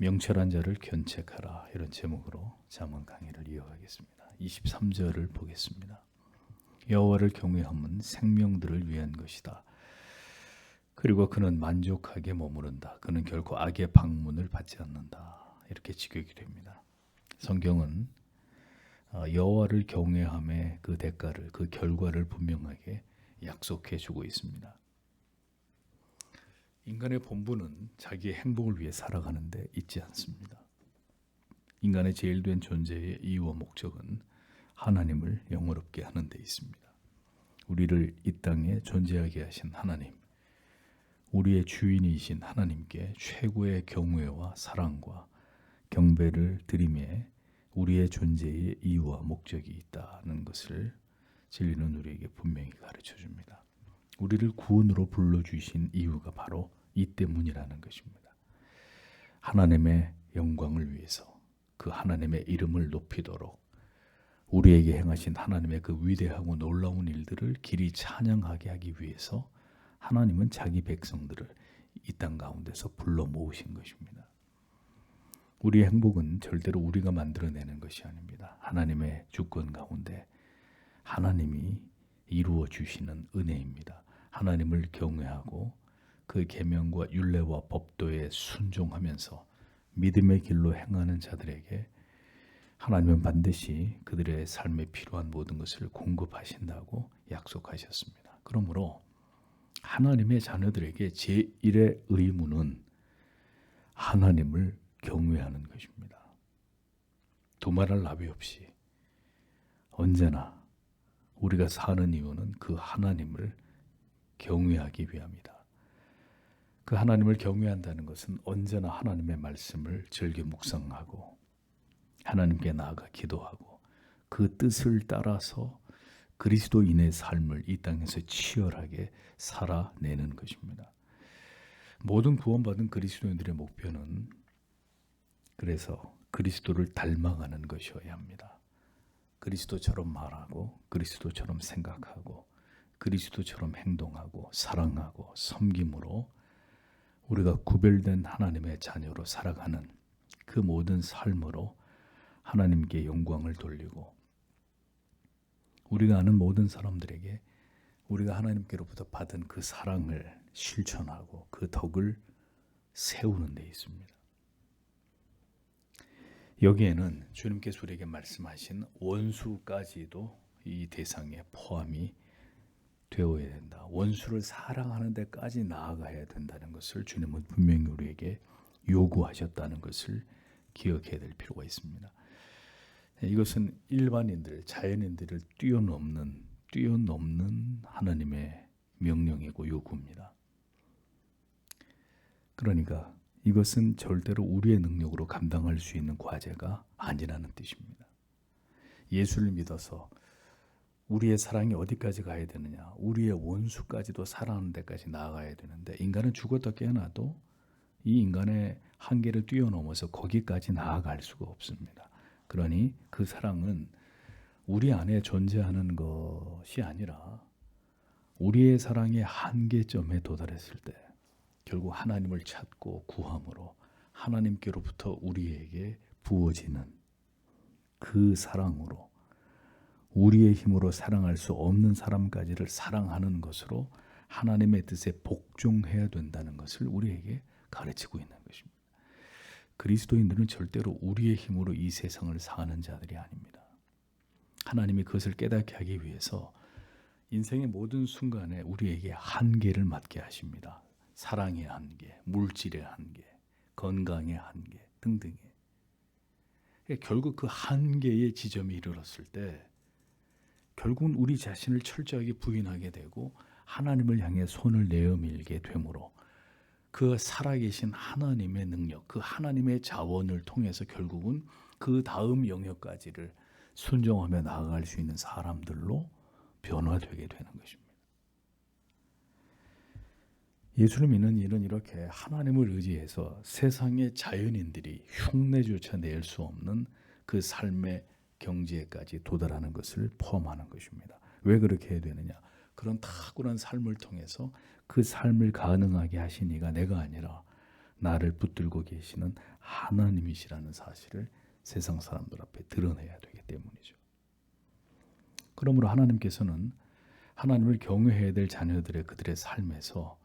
명철한 자를 견책하라, 이런 제목으로 잠언 강의를 이어가겠습니다. 23절을 보겠습니다. 여호와를 경외함은 생명들을 위한 것이다. 그리고 그는 만족하게 머무른다. 그는 결코 악의 방문을 받지 않는다. 이렇게 직역이 됩니다. 성경은 여호와를 경외함의 그 대가를, 그 결과를 분명하게 약속해 주고 있습니다. 인간의 본분은 자기의 행복을 위해 살아가는데 있지 않습니다. 인간의 제일 된 존재의 이유와 목적은 하나님을 영화롭게 하는 데 있습니다. 우리를 이 땅에 존재하게 하신 하나님, 우리의 주인이신 하나님께 최고의 경외와 사랑과 경배를 드리며 우리의 존재의 이유와 목적이 있다는 것을 진리는 우리에게 분명히 가르쳐 줍니다. 우리를 구원으로 불러주신 이유가 바로 이 때문이라는 것입니다. 하나님의 영광을 위해서, 그 하나님의 이름을 높이도록 우리에게 행하신 하나님의 그 위대하고 놀라운 일들을 길이 찬양하게 하기 위해서 하나님은 자기 백성들을 이 땅 가운데서 불러 모으신 것입니다. 우리의 행복은 절대로 우리가 만들어내는 것이 아닙니다. 하나님의 주권 가운데 하나님이 이루어 주시는 은혜입니다. 하나님을 경외하고 그 계명과 율례와 법도에 순종하면서 믿음의 길로 행하는 자들에게 하나님은 반드시 그들의 삶에 필요한 모든 것을 공급하신다고 약속하셨습니다. 그러므로 하나님의 자녀들에게 제1의 의무는 하나님을 경외하는 것입니다. 두말할 나위 없이 언제나 우리가 사는 이유는 그 하나님을 경외하기 위함이다. 그 하나님을 경외한다는 것은 언제나 하나님의 말씀을 즐겨 묵상하고 하나님께 나아가 기도하고 그 뜻을 따라서 그리스도인의 삶을 이 땅에서 치열하게 살아내는 것입니다. 모든 구원받은 그리스도인들의 목표는 그래서 그리스도를 닮아가는 것이어야 합니다. 그리스도처럼 말하고 그리스도처럼 생각하고 그리스도처럼 행동하고 사랑하고 섬김으로 우리가 구별된 하나님의 자녀로 살아가는 그 모든 삶으로 하나님께 영광을 돌리고 우리가 아는 모든 사람들에게 우리가 하나님께로부터 받은 그 사랑을 실천하고 그 덕을 세우는 데 있습니다. 여기에는 주님께서 우리에게 말씀하신 원수까지도 이 대상에 포함이 되어야 된다. 원수를 사랑하는 데까지 나아가야 된다는 것을 주님은 분명히 우리에게 요구하셨다는 것을 기억해야 될 필요가 있습니다. 이것은 일반인들, 자연인들을 뛰어넘는 하나님의 명령이고 요구입니다. 그러니까 이것은 절대로 우리의 능력으로 감당할 수 있는 과제가 아니라는 뜻입니다. 예수를 믿어서 우리의 사랑이 어디까지 가야 되느냐? 우리의 원수까지도 사랑하는 데까지 나아가야 되는데 인간은 죽었다 깨어나도 이 인간의 한계를 뛰어넘어서 거기까지 나아갈 수가 없습니다. 그러니 그 사랑은 우리 안에 존재하는 것이 아니라 우리의 사랑의 한계점에 도달했을 때 결국 하나님을 찾고 구함으로 하나님께로부터 우리에게 부어지는 그 사랑으로 우리의 힘으로 사랑할 수 없는 사람까지를 사랑하는 것으로 하나님의 뜻에 복종해야 된다는 것을 우리에게 가르치고 있는 것입니다. 그리스도인들은 절대로 우리의 힘으로 이 세상을 사는 자들이 아닙니다. 하나님이 그것을 깨닫게 하기 위해서 인생의 모든 순간에 우리에게 한계를 맞게 하십니다. 사랑의 한계, 물질의 한계, 건강의 한계 등등의. 결국 그 한계의 지점에 이르렀을 때 결국은 우리 자신을 철저하게 부인하게 되고 하나님을 향해 손을 내어밀게 되므로 그 살아계신 하나님의 능력, 그 하나님의 자원을 통해서 결국은 그 다음 영역까지를 순종하며 나아갈 수 있는 사람들로 변화되게 되는 것입니다. 예수를 믿는 이는 이렇게 하나님을 의지해서 세상의 자연인들이 흉내조차 낼 수 없는 그 삶의 경지에까지 도달하는 것을 포함하는 것입니다. 왜 그렇게 해야 되느냐? 그런 탁월한 삶을 통해서 그 삶을 가능하게 하신 이가 내가 아니라 나를 붙들고 계시는 하나님이시라는 사실을 세상 사람들 앞에 드러내야 되기 때문이죠. 그러므로 하나님께서는 하나님을 경외해야 될 자녀들의 그들의 삶에서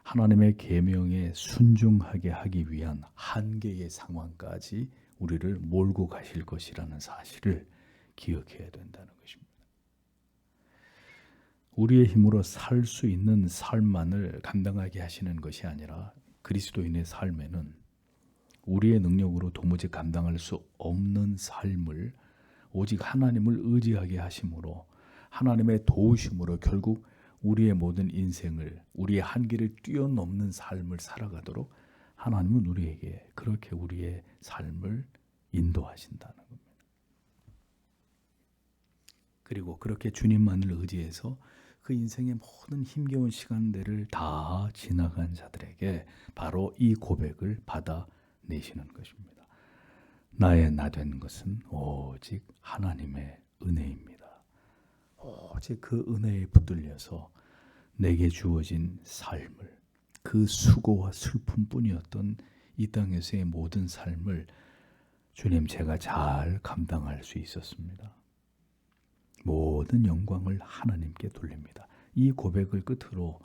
하나님의 계명에 순종하게 하기 위한 한계의 상황까지 우리를 몰고 가실 것이라는 사실을 기억해야 된다는 것입니다. 우리의 힘으로 살 수 있는 삶만을 감당하게 하시는 것이 아니라 그리스도인의 삶에는 우리의 능력으로 도무지 감당할 수 없는 삶을 오직 하나님을 의지하게 하심으로 하나님의 도우심으로 결국 우리의 모든 인생을 우리의 한계를 뛰어넘는 삶을 살아가도록 하나님은 우리에게 그렇게 우리의 삶을 인도하신다는 겁니다. 그리고 그렇게 주님만을 의지해서 그 인생의 모든 힘겨운 시간들을 다 지나간 자들에게 바로 이 고백을 받아내시는 것입니다. 나의 나 된 것은 오직 하나님의 은혜입니다. 오직 그 은혜에 붙들려서 내게 주어진 삶을, 그 수고와 슬픔뿐이었던 이 땅에서의 모든 삶을 주님 제가 잘 감당할 수 있었습니다. 모든 영광을 하나님께 돌립니다. 이 고백을 끝으로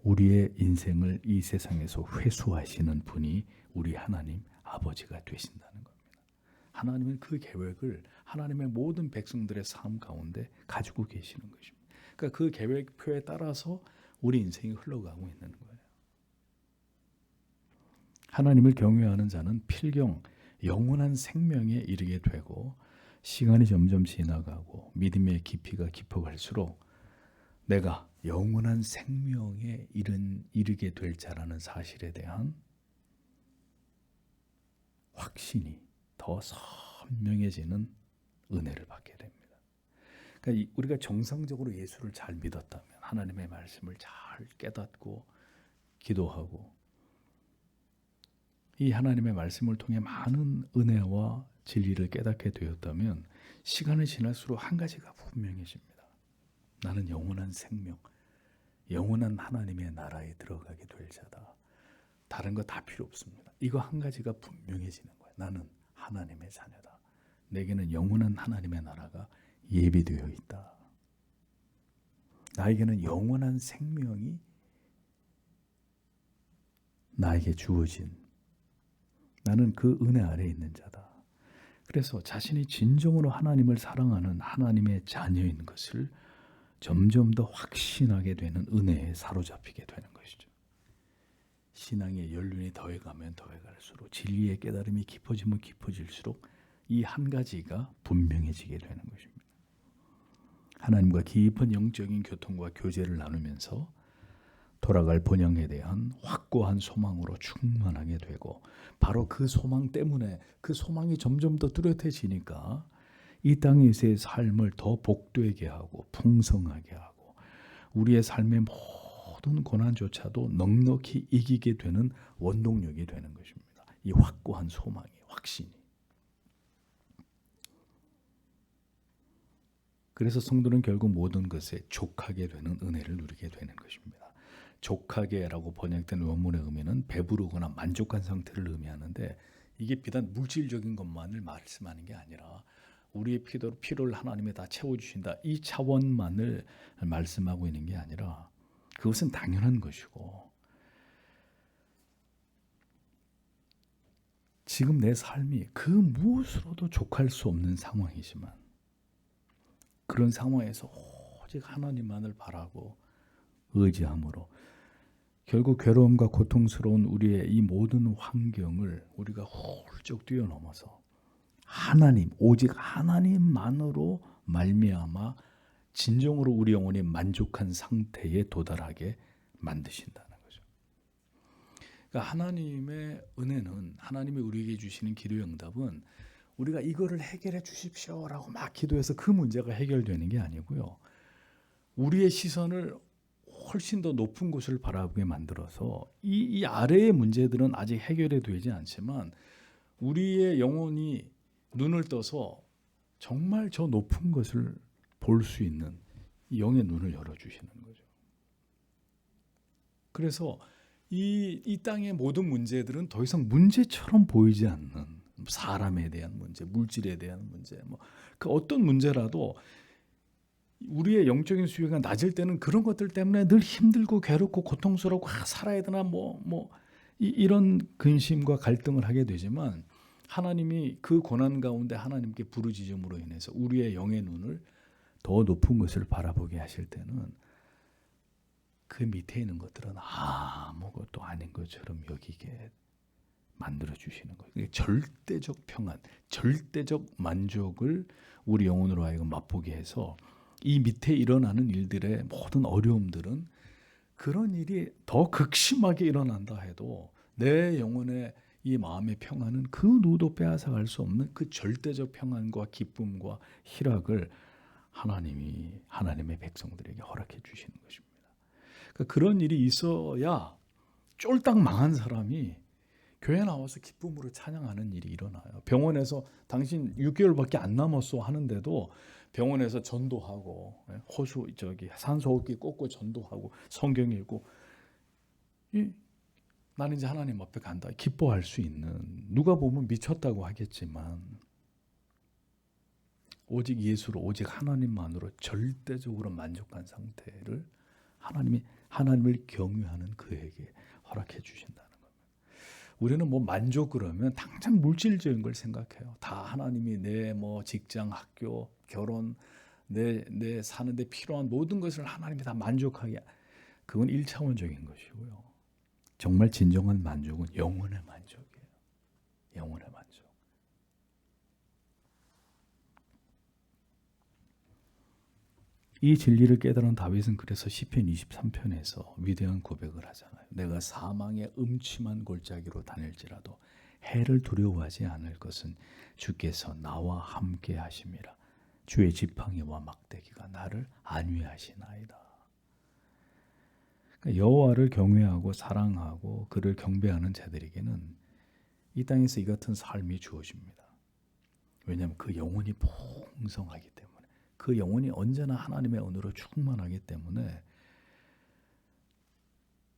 우리의 인생을 이 세상에서 회수하시는 분이 우리 하나님 아버지가 되신다는 겁니다. 하나님은 그 계획을 하나님의 모든 백성들의 삶 가운데 가지고 계시는 것입니다. 그러니까 그 계획표에 따라서 우리 인생이 흘러가고 있는 거예요. 하나님을 경외하는 자는 필경 영원한 생명에 이르게 되고 시간이 점점 지나가고 믿음의 깊이가 깊어갈수록 내가 영원한 생명에 이르게 될 자라는 사실에 대한 확신이 더 선명해지는 은혜를 받게 됩니다. 그러니까 우리가 정상적으로 예수를 잘 믿었다면 하나님의 말씀을 잘 깨닫고 기도하고 이 하나님의 말씀을 통해 많은 은혜와 진리를 깨닫게 되었다면 시간이 지날수록 한 가지가 분명해집니다. 나는 영원한 생명, 영원한 하나님의 나라에 들어가게 될 자다. 다른 거 다 필요 없습니다. 이거 한 가지가 분명해지는 거예요. 나는 하나님의 자녀다. 내게는 영원한 하나님의 나라가 예비되어 있다. 나에게는 영원한 생명이 나에게 주어진, 나는 그 은혜 아래에 있는 자다. 그래서 자신이 진정으로 하나님을 사랑하는 하나님의 자녀인 것을 점점 더 확신하게 되는 은혜에 사로잡히게 되는 것이죠. 신앙의 연륜이 더해가면 더해갈수록 진리의 깨달음이 깊어지면 깊어질수록 이 한 가지가 분명해지게 되는 것입니다. 하나님과 깊은 영적인 교통과 교제를 나누면서 돌아갈 본향에 대한 확고한 소망으로 충만하게 되고 바로 그 소망 때문에 그 소망이 점점 더 뚜렷해지니까 이 땅에서의 삶을 더 복되게 하고 풍성하게 하고 우리의 삶의 모든 고난조차도 넉넉히 이기게 되는 원동력이 되는 것입니다. 이 확고한 소망이, 확신이. 그래서 성도는 결국 모든 것에 족하게 되는 은혜를 누리게 되는 것입니다. 족하게라고 번역된 원문의 의미는 배부르거나 만족한 상태를 의미하는데 이게 비단 물질적인 것만을 말씀하는 게 아니라 우리의 필요를 하나님이 다 채워주신다. 이 차원만을 말씀하고 있는 게 아니라 그것은 당연한 것이고 지금 내 삶이 그 무엇으로도 족할 수 없는 상황이지만 그런 상황에서 오직 하나님만을 바라고 의지함으로 결국 괴로움과 고통스러운 우리의 이 모든 환경을 우리가 훌쩍 뛰어넘어서 하나님, 오직 하나님만으로 말미암아 진정으로 우리 영혼이 만족한 상태에 도달하게 만드신다는 거죠. 그러니까 하나님의 은혜는 하나님이 우리에게 주시는 기도의 응답은 우리가 이거를 해결해 주십시오라고 막 기도해서 그 문제가 해결되는 게 아니고요. 우리의 시선을 훨씬 더 높은 곳을 바라보게 만들어서 이 아래의 문제들은 아직 해결이 되지 않지만 우리의 영혼이 눈을 떠서 정말 저 높은 것을 볼 수 있는 이 영의 눈을 열어주시는 거죠. 그래서 이 땅의 모든 문제들은 더 이상 문제처럼 보이지 않는, 사람에 대한 문제, 물질에 대한 문제, 그 어떤 문제라도 우리의 영적인 수요가 낮을 때는 그런 것들 때문에 늘 힘들고 괴롭고 고통스럽고 살아야 되나 이런 근심과 갈등을 하게 되지만, 하나님이 그 고난 가운데 하나님께 부르짖음으로 인해서 우리의 영의 눈을 더 높은 것을 바라보게 하실 때는 그 밑에 있는 것들은 아무것도 아닌 것처럼 여기게 만들어 주시는 거예요. 절대적 평안, 절대적 만족을 우리 영혼으로 하여금 맛보게 해서 이 밑에 일어나는 일들의 모든 어려움들은, 그런 일이 더 극심하게 일어난다 해도 내 영혼의 이 마음의 평안은 그 누구도 빼앗아갈 수 없는 그 절대적 평안과 기쁨과 희락을 하나님이 하나님의 백성들에게 허락해 주시는 것입니다. 그러니까 그런 일이 있어야 쫄딱 망한 사람이 교회 나와서 기쁨으로 찬양하는 일이 일어나요. 병원에서 당신 6개월밖에 안 남았어 하는데도 병원에서 전도하고 산소호흡기 꽂고 전도하고 성경 읽고, 나는 이제 하나님 앞에 간다 기뻐할 수 있는, 누가 보면 미쳤다고 하겠지만 오직 예수로, 오직 하나님만으로 절대적으로 만족한 상태를 하나님을 경외하는 그에게 허락해 주신다는 겁니다. 우리는 만족 그러면 당장 물질적인 걸 생각해요. 다 하나님이 내 직장, 학교, 결혼, 내 사는데 필요한 모든 것을 하나님이 다 만족하게, 그건 1차원적인 것이고요. 정말 진정한 만족은 영혼의 만족이에요. 영혼의 만족. 이 진리를 깨달은 다윗은 그래서 시편 23편에서 위대한 고백을 하잖아요. 내가 사망의 음침한 골짜기로 다닐지라도 해를 두려워하지 않을 것은 주께서 나와 함께 하심이라. 주의 지팡이와 막대기가 나를 안위하시나이다. 그러니까 여호와를 경외하고 사랑하고 그를 경배하는 자들에게는 이 땅에서 이 같은 삶이 주어집니다. 왜냐하면 그 영혼이 풍성하기 때문에, 그 영혼이 언제나 하나님의 은혜로 충만하기 때문에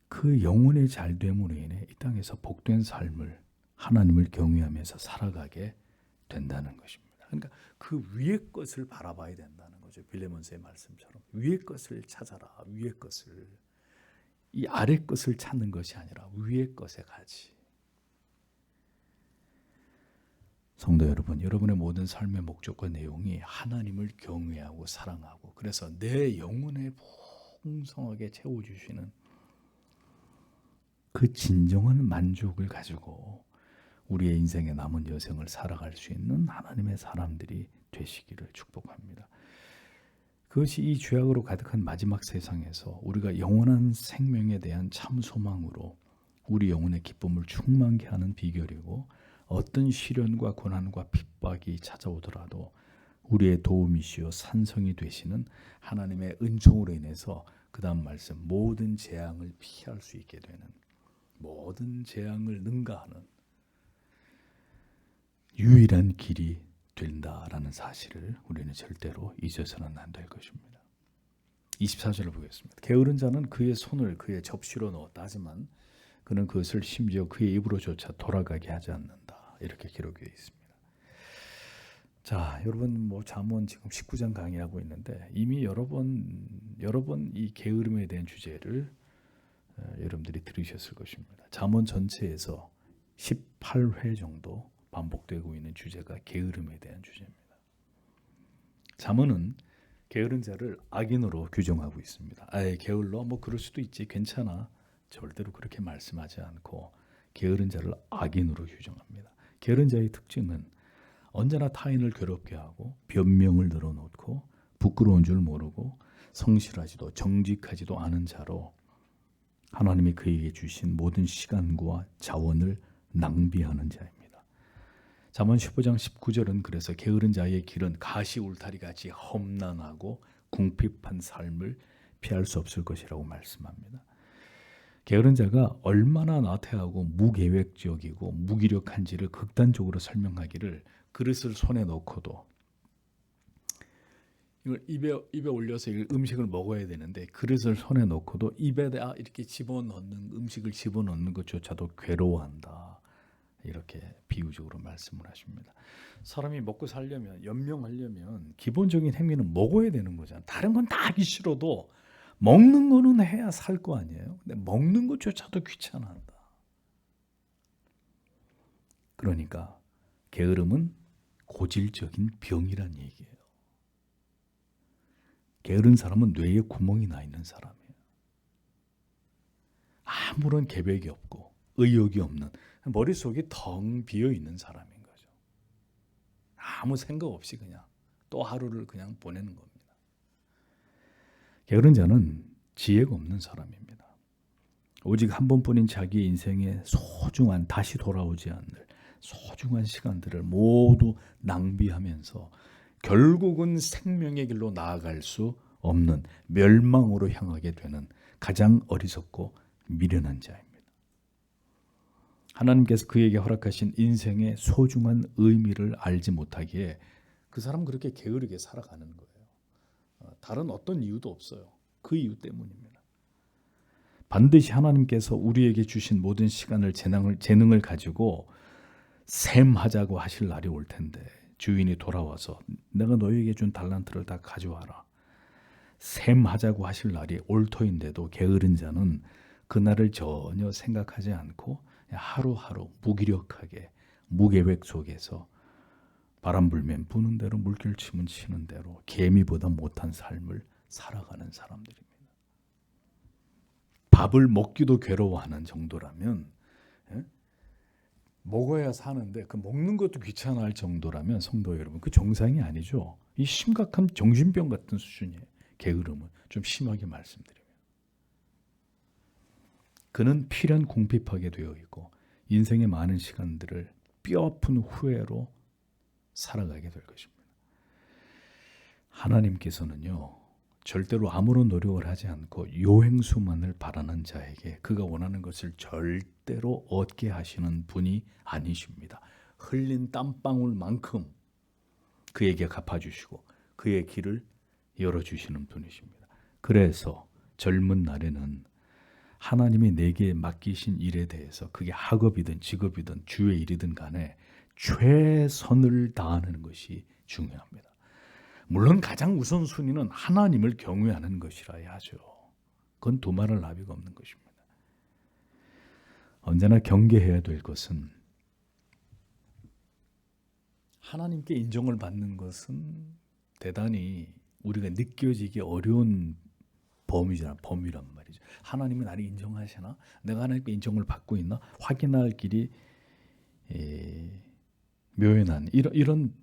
그 영혼의 잘됨으로 인해 이 땅에서 복된 삶을 하나님을 경외하면서 살아가게 된다는 것입니다. 그러니까 그 위의 것을 바라봐야 된다는 거죠. 빌레몬스의 말씀처럼 위의 것을 찾아라. 위의 것을, 이 아래 것을 찾는 것이 아니라 위의 것에 가지. 성도 여러분, 여러분의 모든 삶의 목적과 내용이 하나님을 경외하고 사랑하고, 그래서 내 영혼에 풍성하게 채워주시는 그 진정한 만족을 가지고 우리의 인생의 남은 여생을 살아갈 수 있는 하나님의 사람들이 되시기를 축복합니다. 그것이 이 죄악으로 가득한 마지막 세상에서 우리가 영원한 생명에 대한 참 소망으로 우리 영혼의 기쁨을 충만케 하는 비결이고, 어떤 시련과 고난과 핍박이 찾아오더라도 우리의 도움이시요 산성이 되시는 하나님의 은총으로 인해서 그 다음 말씀, 모든 재앙을 피할 수 있게 되는, 모든 재앙을 능가하는 유일한 길이 된다라는 사실을 우리는 절대로 잊어서는 안 될 것입니다. 24절을 보겠습니다. 게으른 자는 그의 손을 그의 접시로 넣었다 하지만 그는 그것을 심지어 그의 입으로조차 돌아가게 하지 않는다. 이렇게 기록되어 있습니다. 자, 여러분 잠언 지금 19장 강의하고 있는데 이미 여러 번 이 게으름에 대한 주제를 여러분들이 들으셨을 것입니다. 잠언 전체에서 18회 정도 반복되고 있는 주제가 게으름에 대한 주제입니다. 잠언은 게으른 자를 악인으로 규정하고 있습니다. 게을러? 그럴 수도 있지, 괜찮아. 절대로 그렇게 말씀하지 않고 게으른 자를 악인으로 규정합니다. 게으른 자의 특징은 언제나 타인을 괴롭게 하고 변명을 늘어놓고 부끄러운 줄 모르고 성실하지도 정직하지도 않은 자로 하나님이 그에게 주신 모든 시간과 자원을 낭비하는 자입니다. 잠언 15장 19절은 그래서 게으른 자의 길은 가시 울타리같이 험난하고 궁핍한 삶을 피할 수 없을 것이라고 말씀합니다. 게으른 자가 얼마나 나태하고 무계획적이고 무기력한지를 극단적으로 설명하기를, 그릇을 손에 넣고도 이걸 입에 올려서 음식을 먹어야 되는데 그릇을 손에 놓고도 입에다 이렇게 집어넣는 음식을 집어넣는 것조차도 괴로워한다. 이렇게 비유적으로 말씀을 하십니다. 사람이 먹고 살려면 연명하려면 기본적인 행위는 먹어야 되는 거잖아. 다른 건 다 하기 싫어도 먹는 거는 해야 살 거 아니에요. 근데 먹는 것조차도 귀찮아한다. 그러니까 게으름은 고질적인 병이란 얘기예요. 게으른 사람은 뇌에 구멍이 나 있는 사람이에요. 아무런 계획이 없고 의욕이 없는, 머릿속이 텅 비어 있는 사람인 거죠. 아무 생각 없이 그냥 또 하루를 그냥 보내는 겁니다. 게으른 자는 지혜가 없는 사람입니다. 오직 한 번뿐인 자기 인생의 소중한, 다시 돌아오지 않을 소중한 시간들을 모두 낭비하면서 결국은 생명의 길로 나아갈 수 없는 멸망으로 향하게 되는 가장 어리석고 미련한 자입니다. 하나님께서 그에게 허락하신 인생의 소중한 의미를 알지 못하기에 그 사람은 그렇게 게으르게 살아가는 거예요. 다른 어떤 이유도 없어요. 그 이유 때문입니다. 반드시 하나님께서 우리에게 주신 모든 시간을, 재능을 가지고 셈하자고 하실 날이 올 텐데, 주인이 돌아와서 내가 너희에게 준 달란트를 다 가져와라, 셈하자고 하실 날이 올 터인데도 게으른 자는 그날을 전혀 생각하지 않고 하루하루 무기력하게 무계획 속에서 바람 불면 부는 대로 물결 치면 치는 대로 개미보다 못한 삶을 살아가는 사람들입니다. 밥을 먹기도 괴로워하는 정도라면, 먹어야 사는데 그 먹는 것도 귀찮아할 정도라면 성도 여러분, 그 정상이 아니죠. 이 심각한 정신병 같은 수준이에요. 게으름은 좀 심하게 말씀드리면, 그는 필연 궁핍하게 되어 있고 인생의 많은 시간들을 뼈아픈 후회로 살아가게 될 것입니다. 하나님께서는요, 절대로 아무런 노력을 하지 않고 요행수만을 바라는 자에게 그가 원하는 것을 절대로 얻게 하시는 분이 아니십니다. 흘린 땀방울만큼 그에게 갚아주시고 그의 길을 열어주시는 분이십니다. 그래서 젊은 날에는 하나님이 내게 맡기신 일에 대해서, 그게 학업이든 직업이든 주의 일이든 간에 최선을 다하는 것이 중요합니다. 물론 가장 우선순위는 하나님을 경외하는 것이라야 하죠. 그건 두말할 나위가 없는 것입니다. 언제나 경계해야 될 것은, 하나님께 인정을 받는 것은 대단히 우리가 느껴지기 어려운 범위란 말이죠. 하나님이 나를 인정하시나? 내가 하나님께 인정을 받고 있나? 확인할 길이 묘연한 이런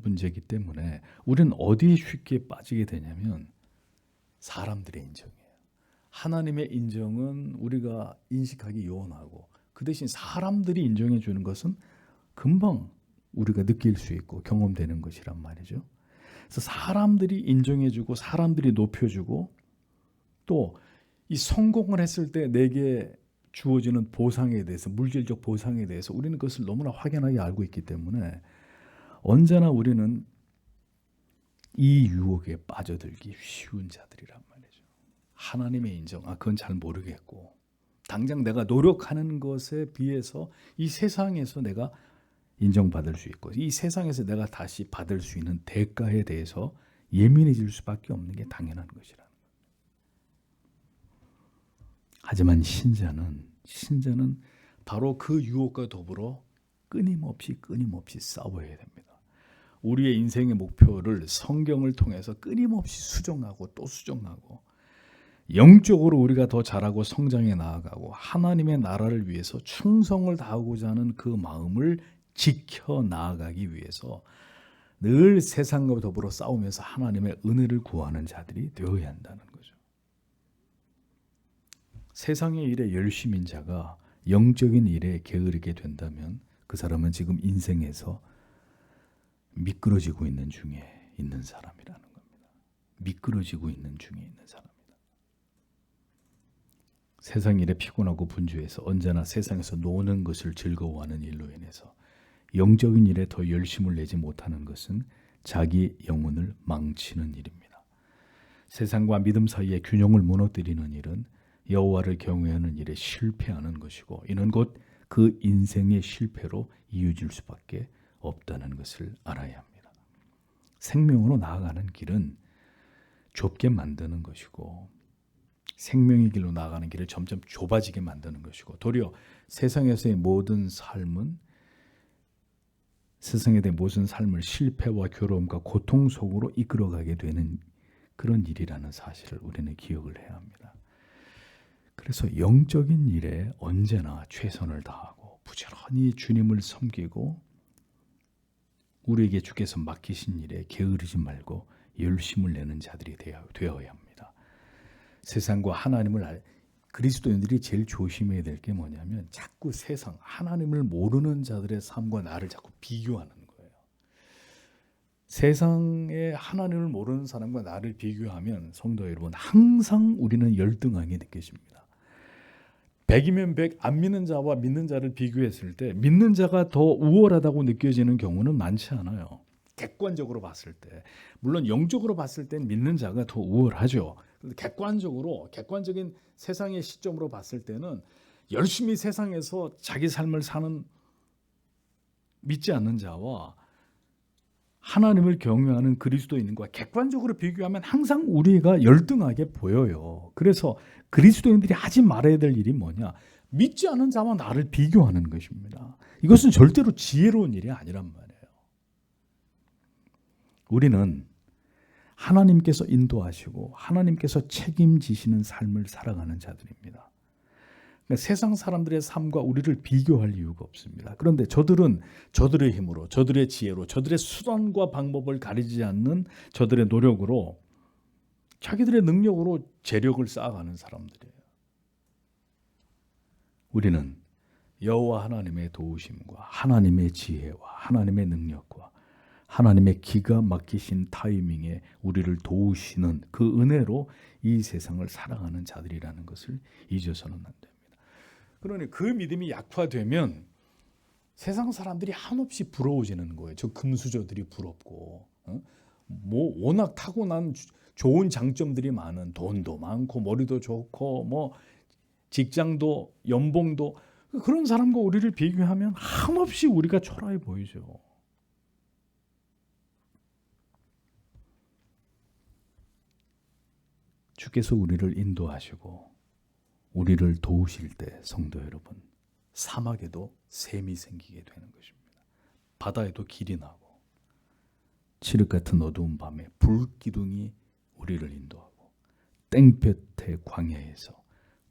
문제이기 때문에 우리는 어디에 쉽게 빠지게 되냐면 사람들의 인정이에요. 하나님의 인정은 우리가 인식하기 요원하고, 그 대신 사람들이 인정해 주는 것은 금방 우리가 느낄 수 있고 경험되는 것이란 말이죠. 그래서 사람들이 인정해 주고 사람들이 높여주고, 또 이 성공을 했을 때 내게 주어지는 보상에 대해서, 물질적 보상에 대해서 우리는 그것을 너무나 확연하게 알고 있기 때문에 언제나 우리는 이 유혹에 빠져들기 쉬운 자들이란 말이죠. 하나님의 인정, 그건 잘 모르겠고, 당장 내가 노력하는 것에 비해서 이 세상에서 내가 인정받을 수 있고 이 세상에서 내가 다시 받을 수 있는 대가에 대해서 예민해질 수밖에 없는 게 당연한 것이라는 거예요. 하지만 신자는 바로 그 유혹과 더불어 끊임없이 싸워야 됩니다. 우리의 인생의 목표를 성경을 통해서 끊임없이 수정하고 또 수정하고, 영적으로 우리가 더 자라고 성장해 나아가고 하나님의 나라를 위해서 충성을 다하고자 하는 그 마음을 지켜 나아가기 위해서 늘 세상과 더불어 싸우면서 하나님의 은혜를 구하는 자들이 되어야 한다는 거죠. 세상의 일에 열심인 자가 영적인 일에 게으르게 된다면 그 사람은 지금 인생에서 미끄러지고 있는 중에 있는 사람이라는 겁니다. 미끄러지고 있는 중에 있는 사람이다. 세상 일에 피곤하고 분주해서 언제나 세상에서 노는 것을 즐거워하는 일로 인해서 영적인 일에 더 열심을 내지 못하는 것은 자기 영혼을 망치는 일입니다. 세상과 믿음 사이의 균형을 무너뜨리는 일은 여호와를 경외하는 일에 실패하는 것이고 이는 곧 그 인생의 실패로 이어질 수밖에 없다는 것을 알아야 합니다. 생명으로 나아가는 길은 좁게 만드는 것이고 생명의 길로 나아가는 길을 점점 좁아지게 만드는 것이고 도리어 세상에서의 모든 삶은 세상에 대한 모든 삶을 실패와 괴로움과 고통 속으로 이끌어가게 되는 그런 일이라는 사실을 우리는 기억을 해야 합니다. 그래서 영적인 일에 언제나 최선을 다하고 부지런히 주님을 섬기고 우리에게 주께서 맡기신 일에 게으르지 말고 열심을 내는 자들이 되어야 합니다. 세상과 하나님을 그리스도인들이 제일 조심해야 될 게 뭐냐면 자꾸 세상 하나님을 모르는 자들의 삶과 나를 자꾸 비교하는 거예요. 세상에 하나님을 모르는 사람과 나를 비교하면 성도 여러분 항상 우리는 열등하게 느껴집니다. 100이면 100 안 믿는 자와 믿는 자를 비교했을 때 믿는 자가 더 우월하다고 느껴지는 경우는 많지 않아요. 객관적으로 봤을 때 물론 영적으로 봤을 땐 믿는 자가 더 우월하죠. 객관적인 세상의 시점으로 봤을 때는 열심히 세상에서 자기 삶을 사는 믿지 않는 자와 하나님을 경외하는 그리스도인과 객관적으로 비교하면 항상 우리가 열등하게 보여요. 그래서 그리스도인들이 하지 말아야 될 일이 뭐냐? 믿지 않은 자와 나를 비교하는 것입니다. 이것은 절대로 지혜로운 일이 아니란 말이에요. 우리는 하나님께서 인도하시고 하나님께서 책임지시는 삶을 살아가는 자들입니다. 그러니까 세상 사람들의 삶과 우리를 비교할 이유가 없습니다. 그런데 저들은 저들의 힘으로, 저들의 지혜로, 저들의 수단과 방법을 가리지 않는 저들의 노력으로 자기들의 능력으로 재력을 쌓아가는 사람들이에요. 우리는 여호와 하나님의 도우심과 하나님의 지혜와 하나님의 능력과 하나님의 기가 막히신 타이밍에 우리를 도우시는 그 은혜로 이 세상을 살아가는 자들이라는 것을 잊어서는 안 됩니다. 그러니 그 믿음이 약화되면 세상 사람들이 한없이 부러워지는 거예요. 저 금수저들이 부럽고, 뭐 워낙 타고난 좋은 장점들이 많은 돈도 많고 머리도 좋고 뭐 직장도 연봉도 그런 사람과 우리를 비교하면 한없이 우리가 초라해 보이죠. 주께서 우리를 인도하시고 우리를 도우실 때 성도 여러분 사막에도 샘이 생기게 되는 것입니다. 바다에도 길이 나고 칠흑 같은 어두운 밤에 불기둥이 우리를 인도하고 땡볕의 광야에서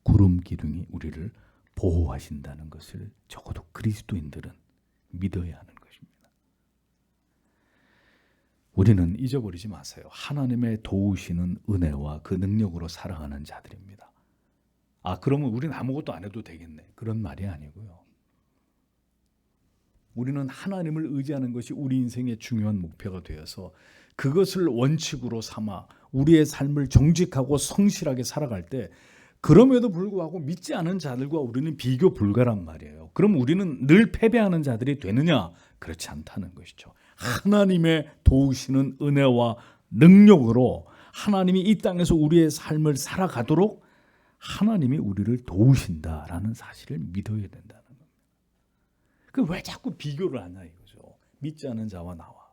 구름 기둥이 우리를 보호하신다는 것을 적어도 그리스도인들은 믿어야 하는 것입니다. 우리는 잊어버리지 마세요. 하나님의 도우시는 은혜와 그 능력으로 살아가는 자들입니다. 그러면 우리는 아무것도 안 해도 되겠네. 그런 말이 아니고요. 우리는 하나님을 의지하는 것이 우리 인생의 중요한 목표가 되어서 그것을 원칙으로 삼아 우리의 삶을 정직하고 성실하게 살아갈 때 그럼에도 불구하고 믿지 않은 자들과 우리는 비교 불가란 말이에요. 그럼 우리는 늘 패배하는 자들이 되느냐? 그렇지 않다는 것이죠. 하나님의 도우시는 은혜와 능력으로 하나님이 이 땅에서 우리의 삶을 살아가도록 하나님이 우리를 도우신다라는 사실을 믿어야 된다는 겁니다. 왜 자꾸 비교를 하냐 이거죠. 믿지 않은 자와 나와.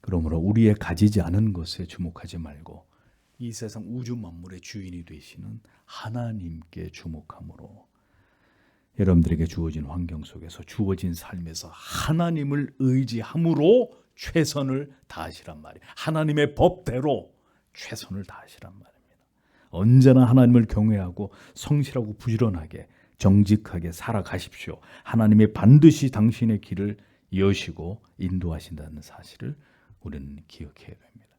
그러므로 우리의 가지지 않은 것에 주목하지 말고 이 세상 우주 만물의 주인이 되시는 하나님께 주목함으로 여러분들에게 주어진 환경 속에서 주어진 삶에서 하나님을 의지함으로 최선을 다하시란 말이에요. 하나님의 법대로 최선을 다하시란 말입니다. 언제나 하나님을 경외하고 성실하고 부지런하게 정직하게 살아가십시오. 하나님이 반드시 당신의 길을 여시고 인도하신다는 사실을 우리는 기억해야 됩니다.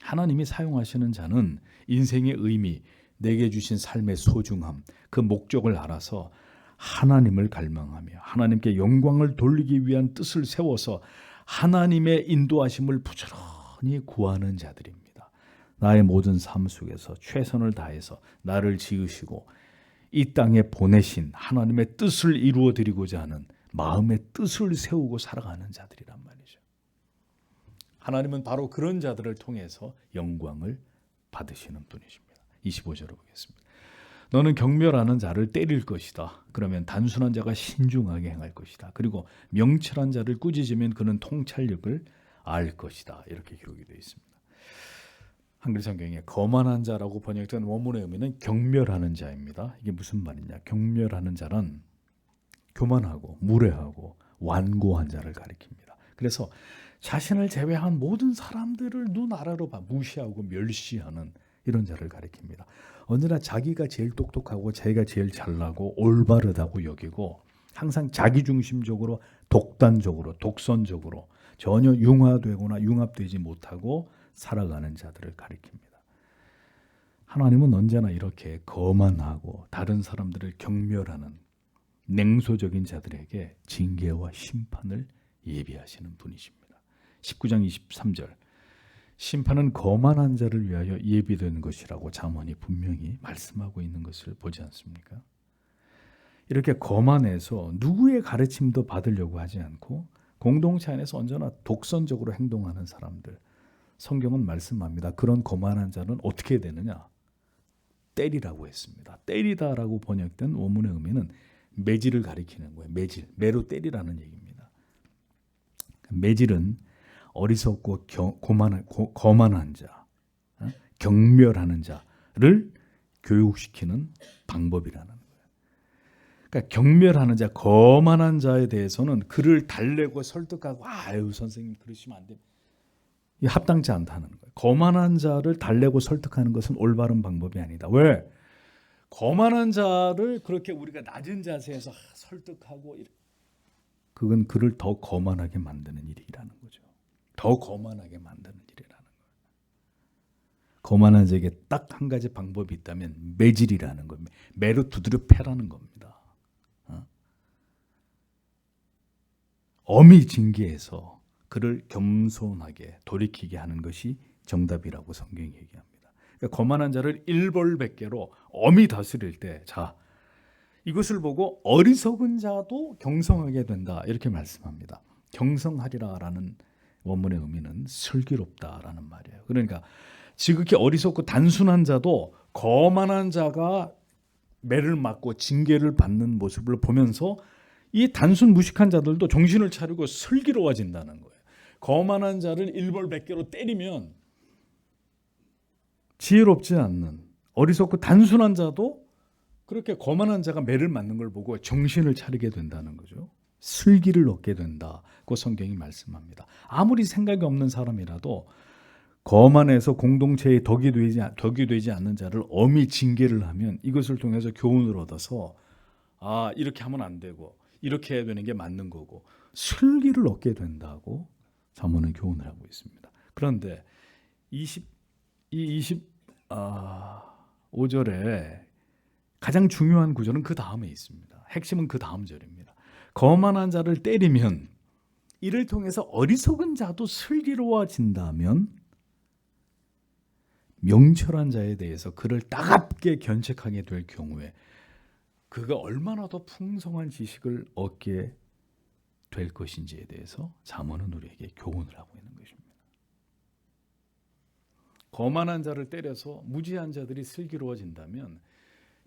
하나님이 사용하시는 자는 인생의 의미, 내게 주신 삶의 소중함, 그 목적을 알아서 하나님을 갈망하며 하나님께 영광을 돌리기 위한 뜻을 세워서 하나님의 인도하심을 부지런히 구하는 자들입니다. 나의 모든 삶 속에서 최선을 다해서 나를 지으시고 이 땅에 보내신 하나님의 뜻을 이루어 드리고자 하는 마음의 뜻을 세우고 살아가는 자들이란 말이죠. 하나님은 바로 그런 자들을 통해서 영광을 받으시는 분이십니다. 25절을 보겠습니다. 너는 경멸하는 자를 때릴 것이다. 그러면 단순한 자가 신중하게 행할 것이다. 그리고 명철한 자를 꾸짖으면 그는 통찰력을 알 것이다. 이렇게 기록이 되어 있습니다. 한글 성경에 거만한 자라고 번역된 원문의 의미는 경멸하는 자입니다. 이게 무슨 말이냐? 경멸하는 자는 교만하고 무례하고 완고한 자를 가리킵니다. 그래서 자신을 제외한 모든 사람들을 눈 아래로 무시하고 멸시하는 이런 자를 가리킵니다. 언제나 자기가 제일 똑똑하고 자기가 제일 잘나고 올바르다고 여기고 항상 자기중심적으로 독단적으로 독선적으로 전혀 융화되거나 융합되지 못하고 살아가는 자들을 가리킵니다. 하나님은 언제나 이렇게 거만하고 다른 사람들을 경멸하는 냉소적인 자들에게 징계와 심판을 예비하시는 분이십니다. 19장 23절 심판은 거만한 자를 위하여 예비된 것이라고 잠언이 분명히 말씀하고 있는 것을 보지 않습니까? 이렇게 거만해서 누구의 가르침도 받으려고 하지 않고 공동체 안에서 언제나 독선적으로 행동하는 사람들, 성경은 말씀합니다. 그런 거만한 자는 어떻게 되느냐? 때리라고 했습니다. 때리다라고 번역된 원문의 의미는 매질을 가리키는 거예요. 매질, 매로 때리라는 얘기입니다. 매질은 어리석고 거만한 자, 경멸하는 자를 교육시키는 방법이라는 거예요. 그러니까 경멸하는 자, 거만한 자에 대해서는 그를 달래고 설득하고 아유 선생님 그러시면 안 됩니다. 합당치 않다는 거예요. 거만한 자를 달래고 설득하는 것은 올바른 방법이 아니다. 왜? 거만한 자를 그렇게 우리가 낮은 자세에서 설득하고 그건 그를 더 거만하게 만드는 일이라는 거죠. 더 거만하게 만드는 일이라는 거예요. 거만한 자에게 딱 한 가지 방법이 있다면 매질이라는 겁니다. 매로 두드려 패라는 겁니다. 엄히 징계해서 그를 겸손하게 돌이키게 하는 것이 정답이라고 성경이 얘기합니다. 그러니까 거만한 자를 일벌백계로 엄히 다스릴 때, 자 이것을 보고 어리석은 자도 경성하게 된다 이렇게 말씀합니다. 경성하리라라는 원문의 의미는 슬기롭다라는 말이에요. 그러니까 지극히 어리석고 단순한 자도 거만한 자가 매를 맞고 징계를 받는 모습을 보면서 이 단순 무식한 자들도 정신을 차리고 슬기로워진다는 거예요. 거만한 자를 일벌백계로 때리면 지혜롭지 않는 어리석고 단순한 자도 그렇게 거만한 자가 매를 맞는 걸 보고 정신을 차리게 된다는 거죠. 슬기를 얻게 된다고 성경이 말씀합니다. 아무리 생각이 없는 사람이라도 거만해서 공동체에 덕이 되지 않는 자를 엄히 징계를 하면 이것을 통해서 교훈을 얻어서 아 이렇게 하면 안 되고 이렇게 해야 되는 게 맞는 거고 슬기를 얻게 된다고 잠언은 교훈을 하고 있습니다. 그런데 25절에 가장 중요한 구절은 그 다음에 있습니다. 핵심은 그 다음 절입니다. 거만한 자를 때리면 이를 통해서 어리석은 자도 슬기로워진다면 명철한 자에 대해서 그를 따갑게 견책하게 될 경우에 그가 얼마나 더 풍성한 지식을 얻게 될 것인지에 대해서 잠언은 우리에게 교훈을 하고 있는 것입니다. 거만한 자를 때려서 무지한 자들이 슬기로워진다면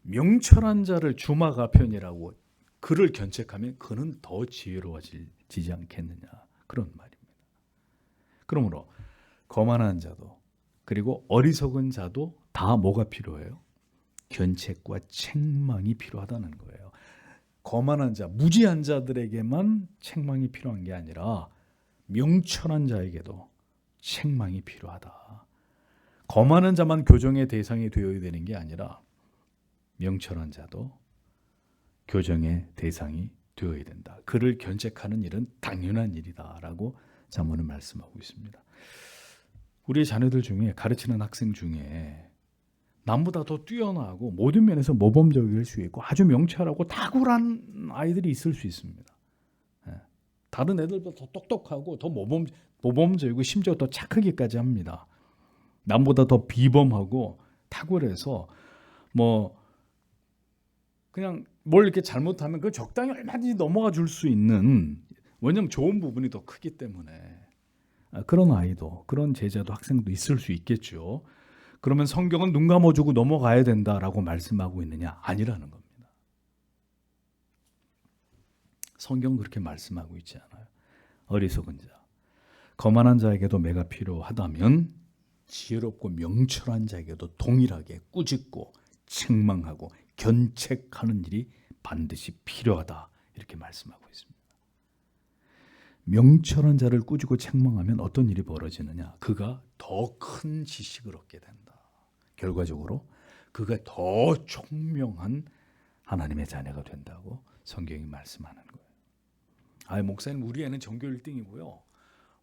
명철한 자를 주마가 편이라고 그를 견책하면 그는 더 지혜로워지지 않겠느냐 그런 말입니다. 그러므로 거만한 자도 그리고 어리석은 자도 다 뭐가 필요해요? 견책과 책망이 필요하다는 거예요. 거만한 자, 무지한 자들에게만 책망이 필요한 게 아니라 명철한 자에게도 책망이 필요하다. 거만한 자만 교정의 대상이 되어야 되는 게 아니라 명철한 자도 교정의 대상이 되어야 된다. 그를 견책하는 일은 당연한 일이다라고 잠언은 말씀하고 있습니다. 우리 자녀들 중에 가르치는 학생 중에 남보다 더 뛰어나고 모든 면에서 모범적일 수 있고 아주 명철하고 탁월한 아이들이 있을 수 있습니다. 다른 애들보다 더 똑똑하고 더 모범적이고 심지어 더 착하기까지 합니다. 남보다 더 비범하고 탁월해서 뭐 그냥 뭘 이렇게 잘못하면 그 적당히 얼마든지 넘어가 줄 수 있는 왜냐하면 좋은 부분이 더 크기 때문에 그런 아이도, 그런 제자도 학생도 있을 수 있겠죠. 그러면 성경은 눈 감아주고 넘어가야 된다라고 말씀하고 있느냐? 아니라는 겁니다. 성경은 그렇게 말씀하고 있지 않아요. 어리석은 자, 거만한 자에게도 매가 필요하다면 지혜롭고 명철한 자에게도 동일하게 꾸짖고 책망하고 견책하는 일이 반드시 필요하다, 이렇게 말씀하고 있습니다. 명철한 자를 꾸짖고 책망하면 어떤 일이 벌어지느냐? 그가 더 큰 지식을 얻게 된다. 결과적으로 그가 더 총명한 하나님의 자녀가 된다고 성경이 말씀하는 거예요. 목사님, 우리 애는 전교 1등이고요.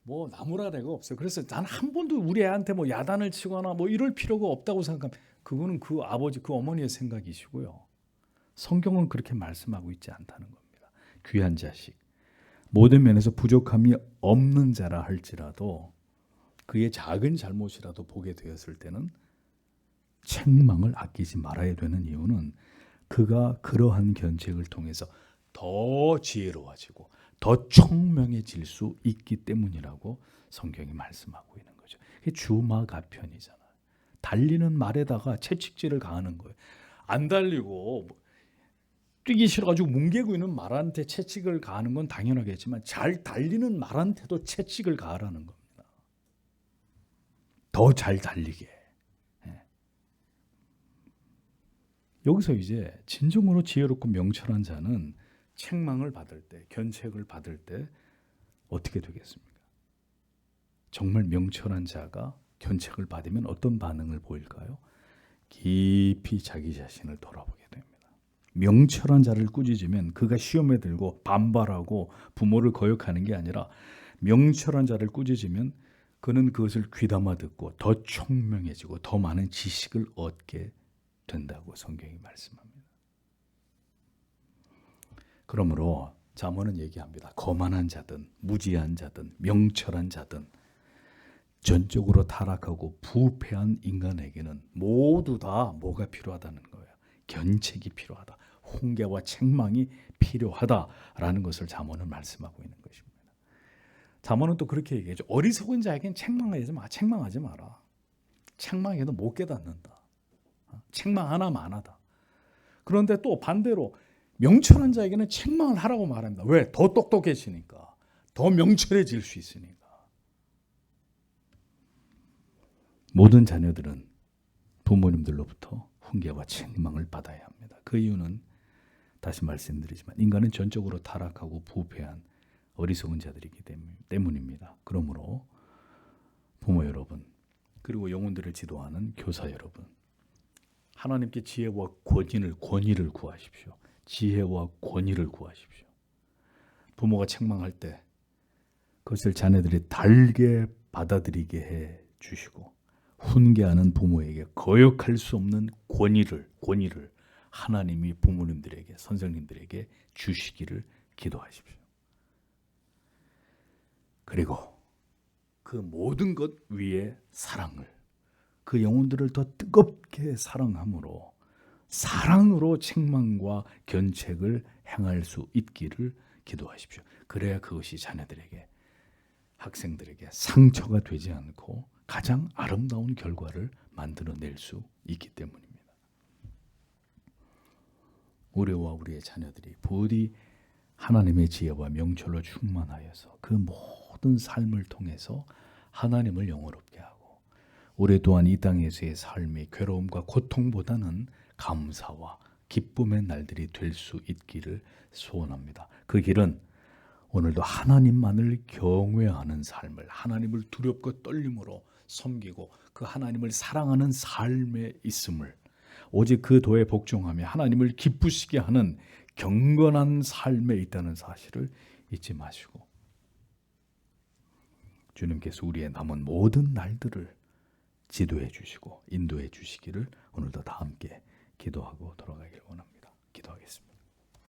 뭐 나무랄 애가 없어요. 그래서 난 한 번도 우리 애한테 뭐 야단을 치거나 뭐 이럴 필요가 없다고 생각하면 그거는 그 아버지, 그 어머니의 생각이시고요. 성경은 그렇게 말씀하고 있지 않다는 겁니다. 귀한 자식, 모든 면에서 부족함이 없는 자라 할지라도 그의 작은 잘못이라도 보게 되었을 때는 책망을 아끼지 말아야 되는 이유는 그가 그러한 견책을 통해서 더 지혜로워지고 더 총명해질 수 있기 때문이라고 성경이 말씀하고 있는 거죠. 그게 주마가편이잖아요. 달리는 말에다가 채찍질을 가하는 거예요. 안 달리고 뛰기 싫어가지고 뭉개고 있는 말한테 채찍을 가하는 건 당연하겠지만 잘 달리는 말한테도 채찍을 가하라는 겁니다. 더 잘 달리게. 여기서 이제 진정으로 지혜롭고 명철한 자는 책망을 받을 때, 견책을 받을 때 어떻게 되겠습니까? 정말 명철한 자가 견책을 받으면 어떤 반응을 보일까요? 깊이 자기 자신을 돌아보게 됩니다. 명철한 자를 꾸짖으면 그가 시험에 들고 반발하고 부모를 거역하는 게 아니라 명철한 자를 꾸짖으면 그는 그것을 귀담아 듣고 더 총명해지고 더 많은 지식을 얻게 된다고 성경이 말씀합니다. 그러므로 잠언은 얘기합니다. 거만한 자든 무지한 자든 명철한 자든 전적으로 타락하고 부패한 인간에게는 모두 다 뭐가 필요하다는 거예요. 견책이 필요하다. 훈계와 책망이 필요하다라는 것을 잠언은 말씀하고 있는 것입니다. 잠언은 또 그렇게 얘기하죠. 어리석은 자에게는 책망하지 마라. 책망해도 못 깨닫는다. 책망 하나만 하다. 그런데 또 반대로 명철한 자에게는 책망을 하라고 말합니다. 왜? 더 똑똑해지니까. 더 명철해질 수 있으니까. 모든 자녀들은 부모님들로부터 훈계와 책망을 받아야 합니다. 그 이유는 다시 말씀드리지만 인간은 전적으로 타락하고 부패한 어리석은 자들이기 때문입니다. 그러므로 부모 여러분, 그리고 영혼들을 지도하는 교사 여러분, 하나님께 지혜와 권위를 구하십시오. 지혜와 권위를 구하십시오. 부모가 책망할 때 그것을 자녀들이 달게 받아들이게 해 주시고 훈계하는 부모에게 거역할 수 없는 권위를 하나님이 부모님들에게, 선생님들에게 주시기를 기도하십시오. 그리고 그 모든 것 위에 사랑을, 그 영혼들을 더 뜨겁게 사랑함으로 사랑으로 책망과 견책을 행할 수 있기를 기도하십시오. 그래야 그것이 자녀들에게, 학생들에게 상처가 되지 않고 가장 아름다운 결과를 만들어낼 수 있기 때문입니다. 우리와 우리의 자녀들이 부디 하나님의 지혜와 명철로 충만하여서 그 모든 삶을 통해서 하나님을 영화롭게 하고 우리 또한 이 땅에서의 삶이 괴로움과 고통보다는 감사와 기쁨의 날들이 될 수 있기를 소원합니다. 그 길은 오늘도 하나님만을 경외하는 삶을, 하나님을 두렵고 떨림으로 섬기고 그 하나님을 사랑하는 삶에 있음을, 오직 그 도에 복종하며 하나님을 기쁘시게 하는 경건한 삶에 있다는 사실을 잊지 마시고 주님께서 우리의 남은 모든 날들을 지도해 주시고 인도해 주시기를 오늘도 다 함께 기도하고 돌아가기를 원합니다. 기도하겠습니다.